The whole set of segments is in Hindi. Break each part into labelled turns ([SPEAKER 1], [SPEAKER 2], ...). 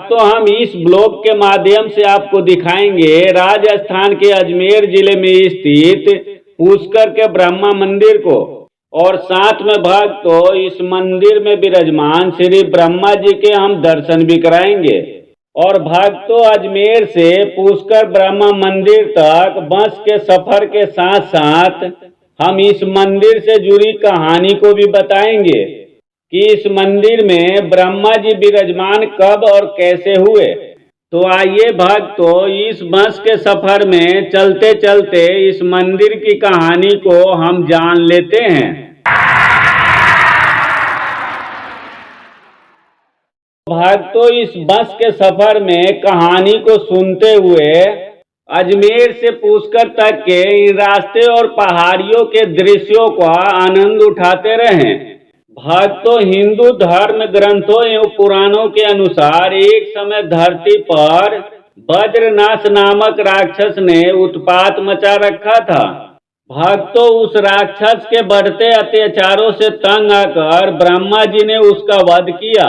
[SPEAKER 1] तो हम इस ब्लॉग के माध्यम से आपको दिखाएंगे राजस्थान के अजमेर जिले में स्थित पुष्कर के ब्रह्मा मंदिर को, और साथ में तो इस मंदिर में विराजमान श्री ब्रह्मा जी के हम दर्शन भी कराएंगे। और तो अजमेर से पुष्कर ब्रह्मा मंदिर तक बस के सफर के साथ साथ हम इस मंदिर से जुड़ी कहानी को भी बताएंगे कि इस मंदिर में ब्रह्मा जी विराजमान कब और कैसे हुए। तो आइए इस बस के सफर में चलते चलते इस मंदिर की कहानी को हम जान लेते हैं। इस बस के सफर में कहानी को सुनते हुए अजमेर से पुष्कर तक के इन रास्ते और पहाड़ियों के दृश्यों का आनंद उठाते रहें। हिंदू धर्म ग्रंथों एवं पुराणों के अनुसार एक समय धरती पर वज्रनाश नामक राक्षस ने उत्पात मचा रखा था। उस राक्षस के बढ़ते अत्याचारों से तंग आकर ब्रह्मा जी ने उसका वध किया,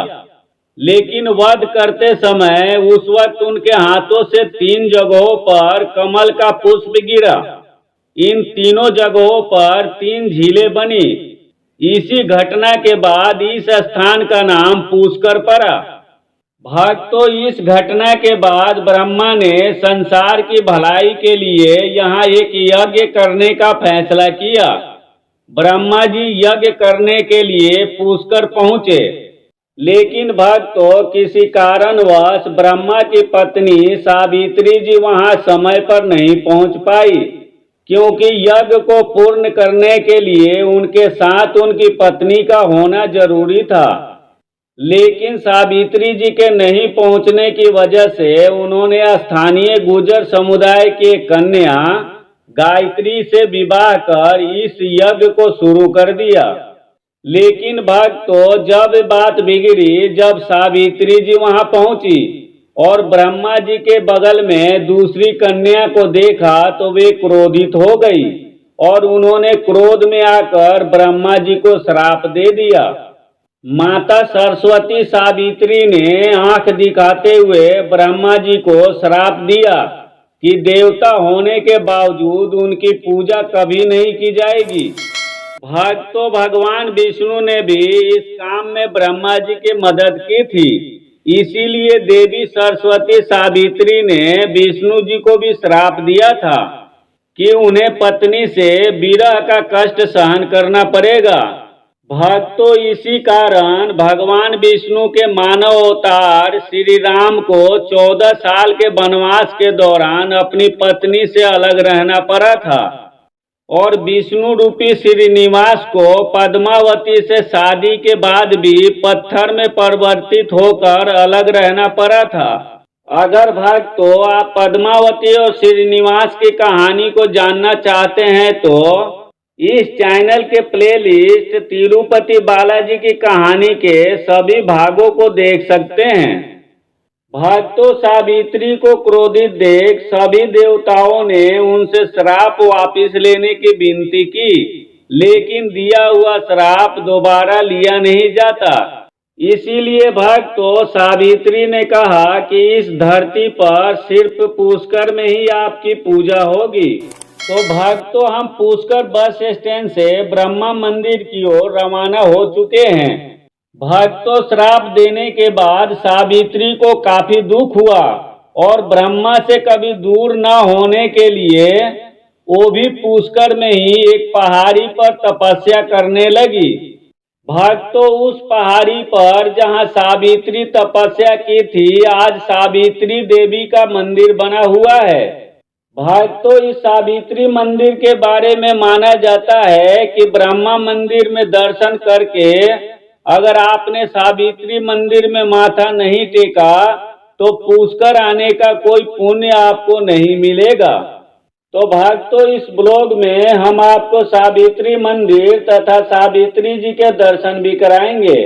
[SPEAKER 1] लेकिन वध करते समय उस वक्त उनके हाथों से 3 जगहों पर कमल का पुष्प गिरा। इन तीनों जगहों पर 3 झीलें बनी। इसी घटना के बाद इस स्थान का नाम पुष्कर पड़ा। इस घटना के बाद ब्रह्मा ने संसार की भलाई के लिए यहाँ एक यज्ञ करने का फैसला किया। ब्रह्मा जी यज्ञ करने के लिए पुष्कर पहुँचे, लेकिन किसी कारणवश ब्रह्मा की पत्नी सावित्री जी वहां समय पर नहीं पहुंच पाई, क्योंकि यज्ञ को पूर्ण करने के लिए उनके साथ उनकी पत्नी का होना जरूरी था। लेकिन सावित्री जी के नहीं पहुंचने की वजह से उन्होंने स्थानीय गुर्जर समुदाय की कन्या गायत्री से विवाह कर इस यज्ञ को शुरू कर दिया। लेकिन जब बात बिगड़ी, जब सावित्री जी वहां पहुंची और ब्रह्मा जी के बगल में दूसरी कन्या को देखा तो वे क्रोधित हो गई और उन्होंने क्रोध में आकर ब्रह्मा जी को श्राप दे दिया। माता सरस्वती सावित्री ने आंख दिखाते हुए ब्रह्मा जी को श्राप दिया कि देवता होने के बावजूद उनकी पूजा कभी नहीं की जाएगी। भगवान विष्णु ने भी इस काम में ब्रह्मा जी की मदद की थी। इसीलिए देवी सरस्वती सावित्री ने विष्णु जी को भी श्राप दिया था कि उन्हें पत्नी से विरह का कष्ट सहन करना पड़ेगा। इसी कारण भगवान विष्णु के मानव अवतार श्री राम को 14 साल के वनवास के दौरान अपनी पत्नी से अलग रहना पड़ा था, और विष्णु रूपी श्रीनिवास को पद्मावती से शादी के बाद भी पत्थर में परिवर्तित होकर अलग रहना पड़ा था। अगर आप पद्मावती और श्रीनिवास की कहानी को जानना चाहते हैं तो इस चैनल के प्लेलिस्ट तिरुपति बालाजी की कहानी के सभी भागों को देख सकते हैं। सावित्री को क्रोधित देख सभी देवताओं ने उनसे श्राप वापस लेने की विनती की, लेकिन दिया हुआ श्राप दोबारा लिया नहीं जाता। इसीलिए सावित्री ने कहा कि इस धरती पर सिर्फ पुष्कर में ही आपकी पूजा होगी। तो हम पुष्कर बस स्टैंड से ब्रह्मा मंदिर की ओर रवाना हो चुके हैं। श्राप देने के बाद सावित्री को काफी दुख हुआ और ब्रह्मा से कभी दूर न होने के लिए वो भी पुष्कर में ही एक पहाड़ी पर तपस्या करने लगी। उस पहाड़ी पर जहाँ सावित्री तपस्या की थी, आज सावित्री देवी का मंदिर बना हुआ है। इस सावित्री मंदिर के बारे में माना जाता है कि ब्रह्मा मंदिर में दर्शन करके अगर आपने सावित्री मंदिर में माथा नहीं टेका तो पुष्कर आने का कोई पुण्य आपको नहीं मिलेगा। इस ब्लॉग में हम आपको सावित्री मंदिर तथा सावित्री जी के दर्शन भी कराएंगे।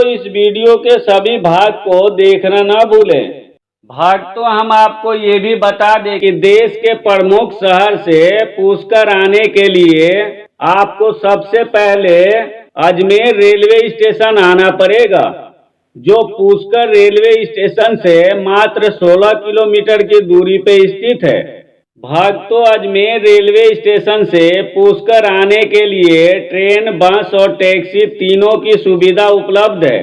[SPEAKER 1] इस वीडियो के सभी भाग को देखना ना भूलें। हम आपको ये भी बता दें कि देश के प्रमुख शहर से पुष्कर आने के लिए आपको सबसे पहले अजमेर रेलवे स्टेशन आना पड़ेगा। जो पुष्कर रेलवे स्टेशन से मात्र 16 किलोमीटर की दूरी पे स्थित है। भक्तों, अजमेर रेलवे स्टेशन से पुष्कर आने के लिए ट्रेन, बस और टैक्सी तीनों की सुविधा उपलब्ध है।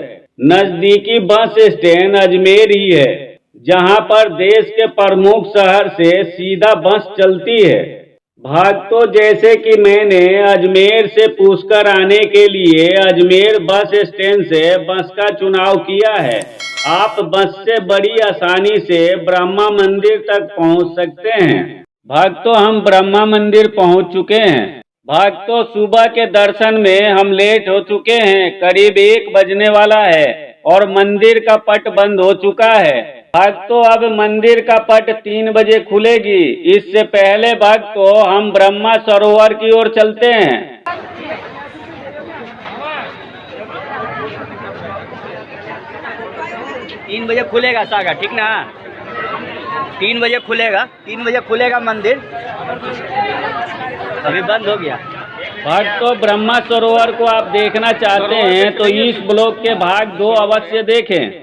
[SPEAKER 1] नजदीकी बस स्टैंड अजमेर ही है, जहां पर देश के प्रमुख शहर से सीधा बस चलती है। भक्तों, जैसे कि मैंने अजमेर से पुष्कर आने के लिए अजमेर बस स्टैंड से बस का चुनाव किया है। आप बस से बड़ी आसानी से ब्रह्मा मंदिर तक पहुंच सकते हैं। भक्तों, हम ब्रह्मा मंदिर पहुंच चुके हैं। भक्तों, सुबह के दर्शन में हम लेट हो चुके हैं। करीब 1 बजने वाला है और मंदिर का पट बंद हो चुका है। भक्तों, अब मंदिर का पट 3 बजे खुलेगी। इससे पहले भक्तों, हम ब्रह्मा सरोवर की ओर चलते हैं।
[SPEAKER 2] 3 बजे खुलेगा सागर, ठीक ना? 3 बजे खुलेगा, 3 बजे खुलेगा मंदिर। अभी बंद हो गया।
[SPEAKER 1] भक्तों, ब्रह्मा सरोवर को आप देखना चाहते हैं तो इस ब्लॉग के भाग 2 अवश्य देखें।